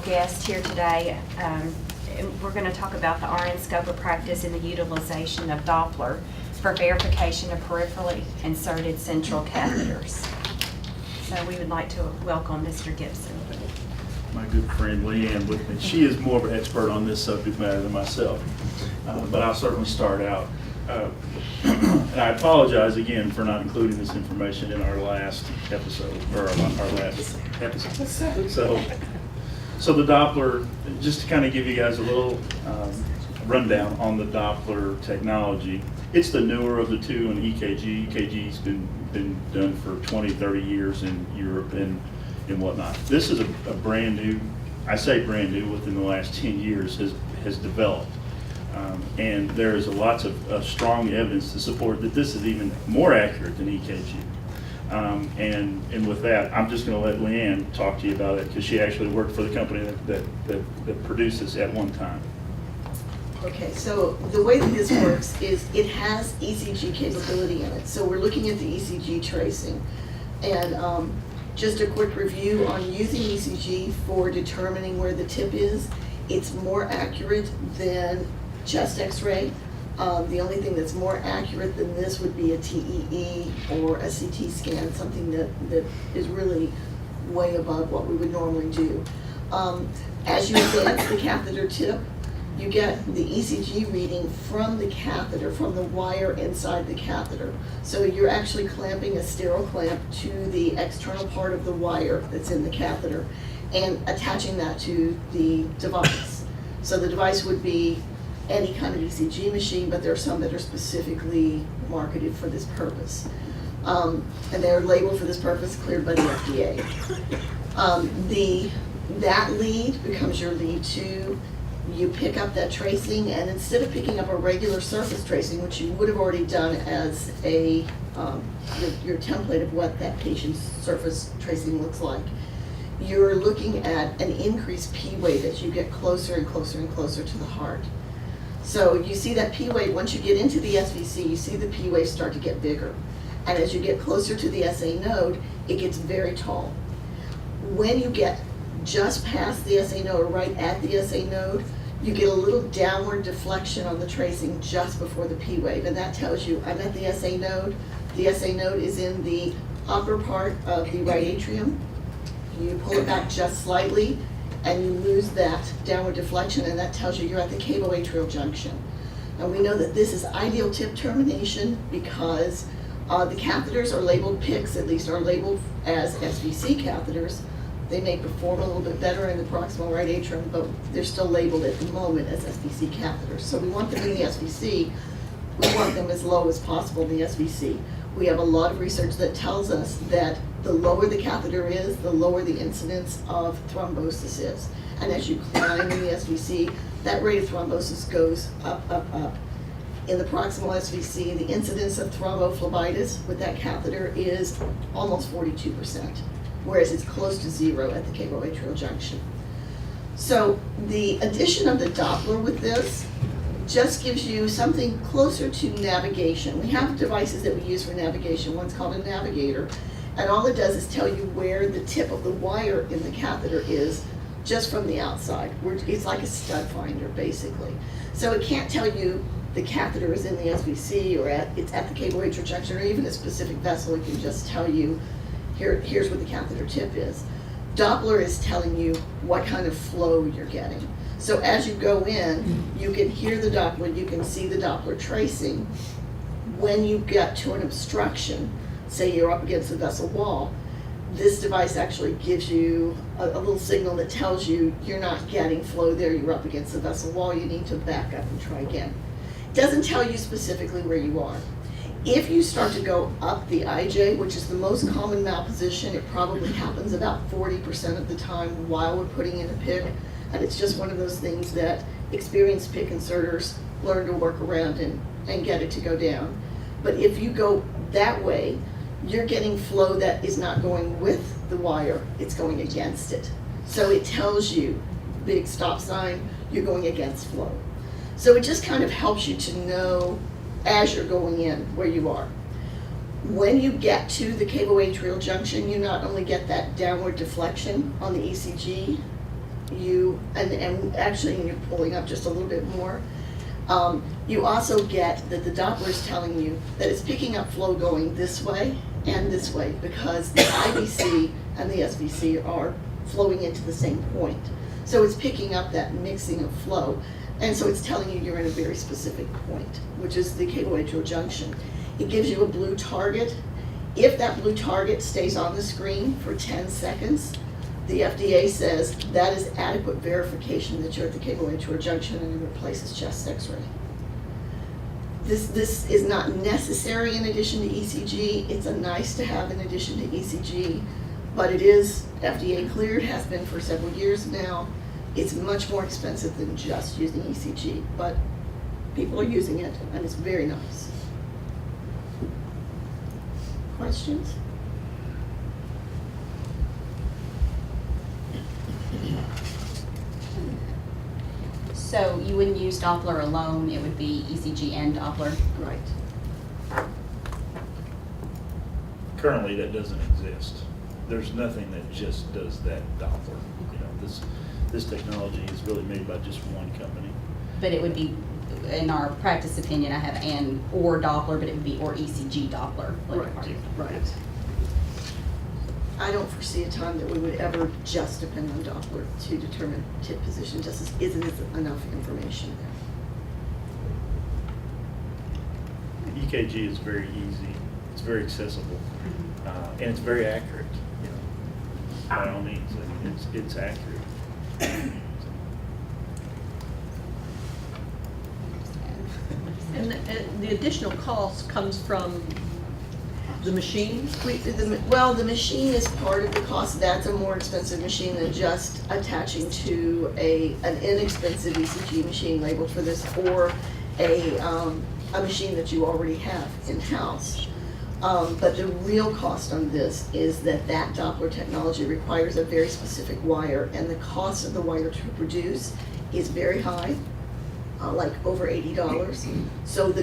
guest here today. And we're going to talk about the RN scope of practice and the utilization of Doppler for verification of peripherally inserted central catheters. So we would like to welcome Mr. Gibson. My good friend Leanne with me. She is more of an expert on this subject matter than myself, but I'll certainly start out. And I apologize again for not including this information in our last episode, or our last episode. So the Doppler, just to kind of give you guys a little rundown on the Doppler technology, it's the newer of the two in EKG. EKG's been done for 20, 30 years in Europe and whatnot. This is a brand new, I say brand new, within the last 10 years has developed. And there is lots of strong evidence to support that this is even more accurate than EKG. And with that, I'm just going to let Leanne talk to you about it because she actually worked for the company that produced this at one time. Okay, so the way that this works is it has ECG capability in it. So we're looking at the ECG tracing. And just a quick review on using ECG for determining where the tip is. It's more accurate than chest x-ray. The only thing that's more accurate than this would be a TEE or a CT scan, something that is really way above what we would normally do. As you advance the catheter tip, you get the ECG reading from the catheter, from the wire inside the catheter. So you're actually clamping a sterile clamp to the external part of the wire that's in the catheter and attaching that to the device. So the device would be any kind of ECG machine, but there are some that are specifically marketed for this purpose. And they're labeled for this purpose, cleared by the FDA. That lead becomes your lead 2. You pick up that tracing, and instead of picking up a regular surface tracing, which you would have already done as a your template of what that patient's surface tracing looks like, you're looking at an increased P wave as you get closer and closer and closer to the heart. So you see that P wave, once you get into the SVC, you see the P wave start to get bigger. And as you get closer to the SA node, it gets very tall. When you get just past the SA node, or right at the SA node, you get a little downward deflection on the tracing just before the P wave, and that tells you I'm at the SA node. The SA node is in the upper part of the right atrium. You pull it back just slightly, and you lose that downward deflection, and that tells you you're at the cavoatrial junction. And we know that this is ideal tip termination because the catheters are labeled, PICCs at least, are labeled as SVC catheters. They may perform a little bit better in the proximal right atrium, but they're still labeled at the moment as SVC catheters. So we want them in the SVC. We want them as low as possible in the SVC. We have a lot of research that tells us that the lower the catheter is, the lower the incidence of thrombosis is. And as you climb in the SVC, that rate of thrombosis goes up, up, up. In the proximal SVC, the incidence of thrombophlebitis with that catheter is almost 42%. Whereas it's close to 0 at the cavoatrial junction. So the addition of the Doppler with this just gives you something closer to navigation. We have devices that we use for navigation. One's called a navigator, and all it does is tell you where the tip of the wire in the catheter is just from the outside. It's like a stud finder, basically. So it can't tell you the catheter is in the SVC or it's at the cavoatrial junction or even a specific vessel. It can just tell you here's where the catheter tip is. Doppler is telling you what kind of flow you're getting. So as you go in, you can hear the Doppler, you can see the Doppler tracing. When you get to an obstruction, say you're up against the vessel wall, this device actually gives you a little signal that tells you you're not getting flow there, you're up against the vessel wall, you need to back up and try again. It doesn't tell you specifically where you are. If you start to go up the IJ, which is the most common malposition, it probably happens about 40% of the time while we're putting in a PICC, and it's just one of those things that experienced PICC inserters learn to work around and get it to go down. But if you go that way, you're getting flow that is not going with the wire, it's going against it. So it tells you, big stop sign, you're going against flow. So it just kind of helps you to know as you're going in where you are. When you get to the cavoatrial junction, you not only get that downward deflection on the ECG, and actually, when you're pulling up just a little bit more, you also get that the Doppler is telling you that it's picking up flow going this way and this way, because the IVC and the SVC are flowing into the same point. So it's picking up that mixing of flow, and so it's telling you you're in a very specific point, which is the cable atrial junction. It gives you a blue target. If that blue target stays on the screen for 10 seconds, the FDA says that is adequate verification that you're at the cable atrial junction and it replaces chest X-ray. This is not necessary in addition to ECG. It's a nice to have in addition to ECG, but it is FDA cleared, has been for several years now. It's much more expensive than just using ECG, but people are using it and it's very nice. Questions? So you wouldn't use Doppler alone, it would be ECG and Doppler? Right. Currently, that doesn't exist. There's nothing that just does that Doppler. You know, this technology is really made by just one company. But it would be, in our practice opinion, I have and or Doppler, but it would be or ECG Doppler. Right. I don't foresee a time that we would ever just depend on Doppler to determine tip position, just isn't enough information there. EKG is very easy. It's very accessible, and it's very accurate. You know, by all means, I mean, it's accurate. And the additional cost comes from the machine? The machine is part of the cost. That's a more expensive machine than just attaching to an inexpensive ECG machine labeled for this, or a machine that you already have in-house. But the real cost on this is that Doppler technology requires a very specific wire, and the cost of the wire to produce is very high, like over $80. So the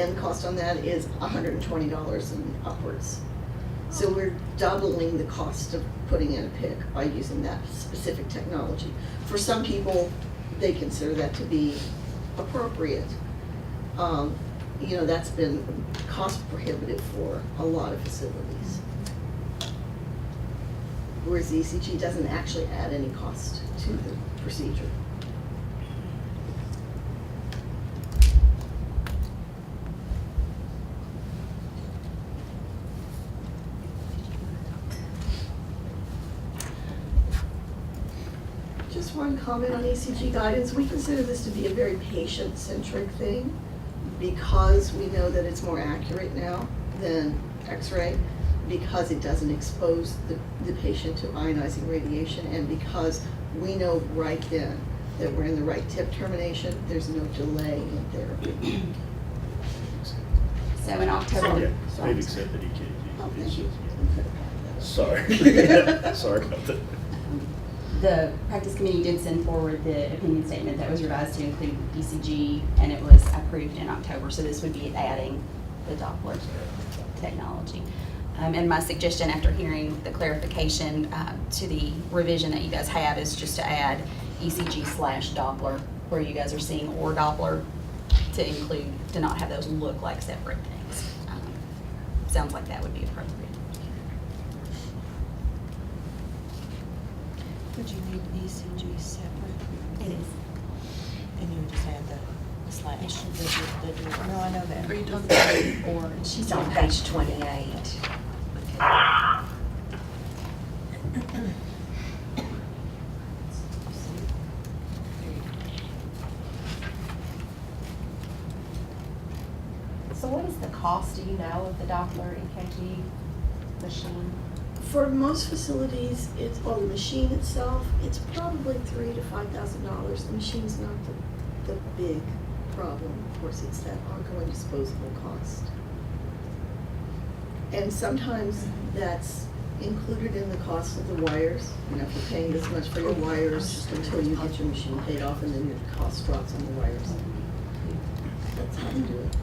end cost on that is $120 and upwards. So we're doubling the cost of putting in a PIC by using that specific technology. For some people, they consider that to be appropriate. You know, that's been cost prohibitive for a lot of facilities. Whereas the ECG doesn't actually add any cost to the procedure. Just one comment on ECG guidance. We consider this to be a very patient-centric thing because we know that it's more accurate now than X-ray, because it doesn't expose the patient to ionizing radiation, and because we know right then that we're in the right tip termination, there's no delay in therapy. So in October, Yeah, they've accepted EKG. Oh, It's thank you. just- Sorry. Sorry about that. the practice committee did send forward the opinion statement that was revised to include ECG, and it was approved in October. So this would be adding the Doppler technology. And my suggestion after hearing the clarification to the revision that you guys have is just to add ECG/Doppler, where you guys are seeing or Doppler, to include, to not have those look like separate things. Sounds like that would be appropriate. Would you need ECG separate? It is. And you would just add the slash? No, I know that. Are you talking about Or She's on page 28. So what is the cost, do you know, of the Doppler EKG machine? For most facilities, the machine itself, it's probably $3,000 to $5,000. The machine's not the big problem. Of course, it's that ongoing disposable cost. And sometimes that's included in the cost of the wires. You know, if you're paying this much for your wires until you get your machine paid off, and then your cost drops on the wires. That's how we do it.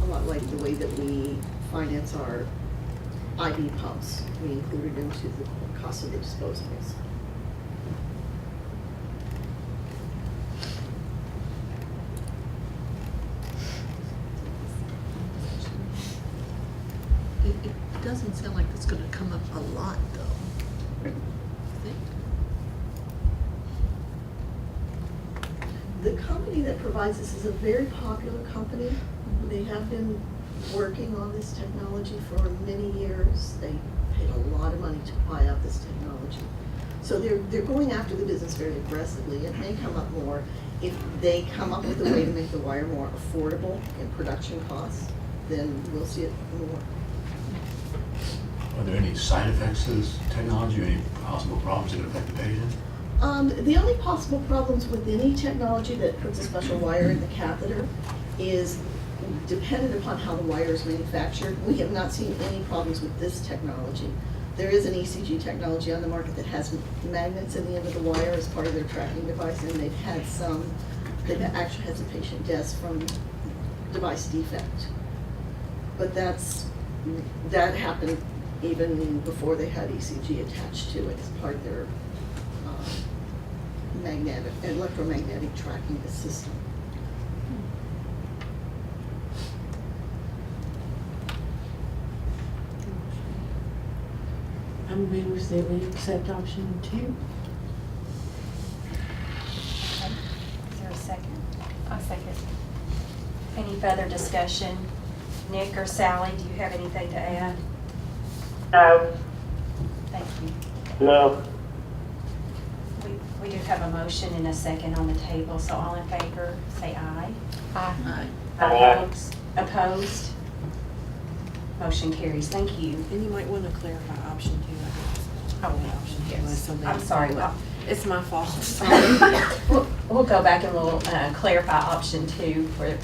A lot like the way that we finance our IV pumps. We include it into the cost of the disposables. It doesn't sound like it's gonna come up a lot, though. I think. The company that provides this is a very popular company. They have been working on this technology for many years. They paid a lot of money to buy out this technology. So they're going after the business very aggressively. It may come up more if they come up with a way to make the wire more affordable in production costs, then we'll see it more. Are there any side effects to this technology, or any possible problems that could affect the patient? The only possible problems with any technology that puts a special wire in the catheter is dependent upon how the wire is manufactured. We have not seen any problems with this technology. There is an ECG technology on the market that has magnets in the end of the wire as part of their tracking device, and they've actually had some patient deaths from device defect. But that happened even before they had ECG attached to it as part of their electromagnetic tracking system. I move that we accept option 2. Is there a second? I second. Any further discussion? Nick or Sally, do you have anything to add? No. Thank you. No. We do have a motion and a second on the table, so all in favor, say aye. Aye. Aye. Opposed? Motion carries. Thank you. And you might want to clarify option 2, I guess. Oh, Option 2 yes. was something. I'm sorry. It's my fault. We'll go back and we'll clarify option 2 for,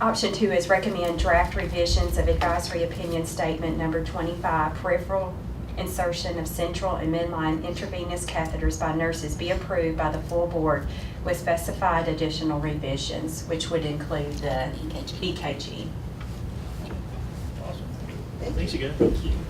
option 2 is recommend draft revisions of advisory opinion statement number 25, peripheral insertion of central and midline intravenous catheters by nurses be approved by the full board with specified additional revisions, which would include the EKG. Awesome. Thank Thanks you. again.